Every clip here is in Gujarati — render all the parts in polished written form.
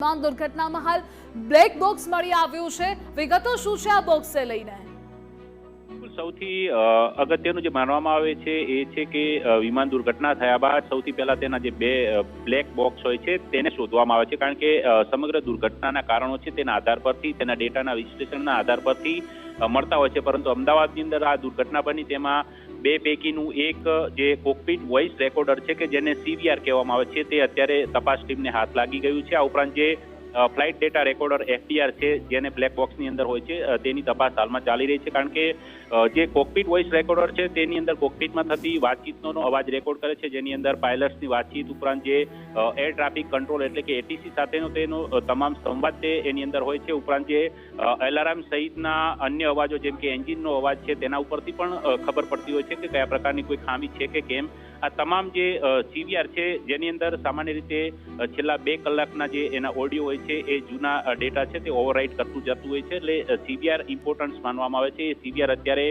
વિમાન દુર્ઘટનામાં હાલ બ્લેક બોક્સ મળી આવ્યું છે। વિગતો શું છે આ બોક્સને લઈને? સૌથી અગત્યનું જે માનવામાં આવે છે એ છે કે વિમાન દુર્ઘટના થયા બાદ સૌથી પહેલા તેના જે બે બ્લેક બોક્સ હોય છે તેને શોધવામાં આવે છે, કારણ કે સમગ્ર દુર્ઘટનાના કારણો છે તેના આધાર પરથી, તેના ડેટાના વિશ્લેષણના આધાર પરથી મળતા હોય છે। પરંતુ અમદાવાદની અંદર આ દુર્ઘટના બની તેમાં બે પૈકીનું એક જે કોકપીટ વોઇસ રેકોર્ડર છે કે જેને CVR કહેવામાં આવે છે તે અત્યારે તપાસ ટીમને હાથ લાગી ગયું છે। આ ઉપરાંત જે ફ્લાઇટ ડેટા રેકોર્ડર FDR છે જેને બ્લેક બોક્સની અંદર હોય છે તેની તપાસ હાલમાં ચાલી રહી છે, કારણ કે જે કોકપીટ વોઇસ રેકોર્ડર છે તેની અંદર કોકપીટમાં થતી વાતચીતનો અવાજ રેકોર્ડ કરે છે, જેની અંદર પાયલટ્સની વાતચીત ઉપરાંત જે એર ટ્રાફિક કંટ્રોલ એટલે કે ATC સાથેનો તેનો તમામ સંવાદ તે એની અંદર હોય છે। ઉપરાંત જે એલાર્મ સહિતના અન્ય અવાજો જેમ કે એન્જિનનો અવાજ છે તેના ઉપરથી પણ ખબર પડતી હોય છે કે કયા પ્રકારની કોઈ ખામી છે કે કેમ। આ તમામ જે CVR છે જેની અંદર સામાન્ય રીતે છેલ્લા 2 કલાકના જે એના ઓડિયો હોય છે એ જૂના ડેટા છે તે ઓવરરાઇટ કરતું જતું હોય છે, એટલે CVR ઇમ્પોર્ટન્સ માનવામાં આવે છે। એ CVR અત્યારે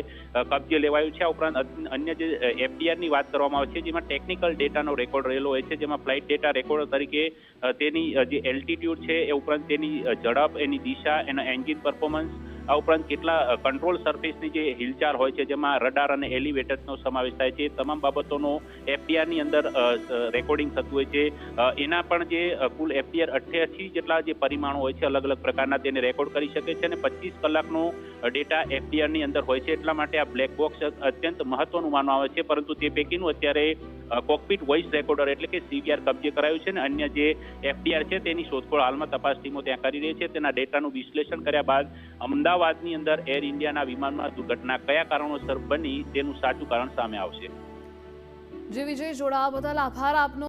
કબજે લેવાયું છે। આ ઉપરાંત અન્ય જે FDR ની વાત કરવામાં આવે છે જેમાં ટેકનિકલ ડેટાનો રેકોર્ડ રહેલો હોય છે, જેમાં ફ્લાઇટ ડેટા રેકોર્ડર તરીકે તેની જે એલ્ટિટ્યુડ છે એ ઉપરાંત તેની ઝડપ, એની દિશા, એના એન્જિન પરફોર્મન્સ, આ ઉપરાંત કેટલા કંટ્રોલ સરફેસની જે હિલચાલ હોય છે જેમાં રડાર અને એલિવેટર્સનો સમાવેશ થાય છે, એ તમામ બાબતોનો FDR ની અંદર રેકોર્ડિંગ થતું હોય છે। એના પણ જે કુલ FDR 88 જેટલા જે પરિમાણો હોય છે અલગ અલગ પ્રકારના તેને રેકોર્ડ કરી શકે છે અને 25 કલાકનો ડેટા FDR ની અંદર હોય છે। એટલા માટે આ બ્લેક બોક્સ અત્યંત મહત્વનું માનવામાં આવે છે, પરંતુ તે પૈકીનું અત્યારે કોકપીટ વોઇસ રેકોર્ડર એટલે કે CVR કબજે કરાયું છે અને અન્ય જે FDR છે તેની શોધખોળ હાલમાં તપાસ ટીમો ત્યાં કરી રહી છે। તેના ડેટાનું વિશ્લેષણ કર્યા બાદ અમદાવાદની અંદર એર ઇન્ડિયાના વિમાનમાં દુર્ઘટના કયા કારણોસર બની તેનું સાચું કારણ સામે આવશે। જે વિજય જોડાવા બદલ આભાર આપનો।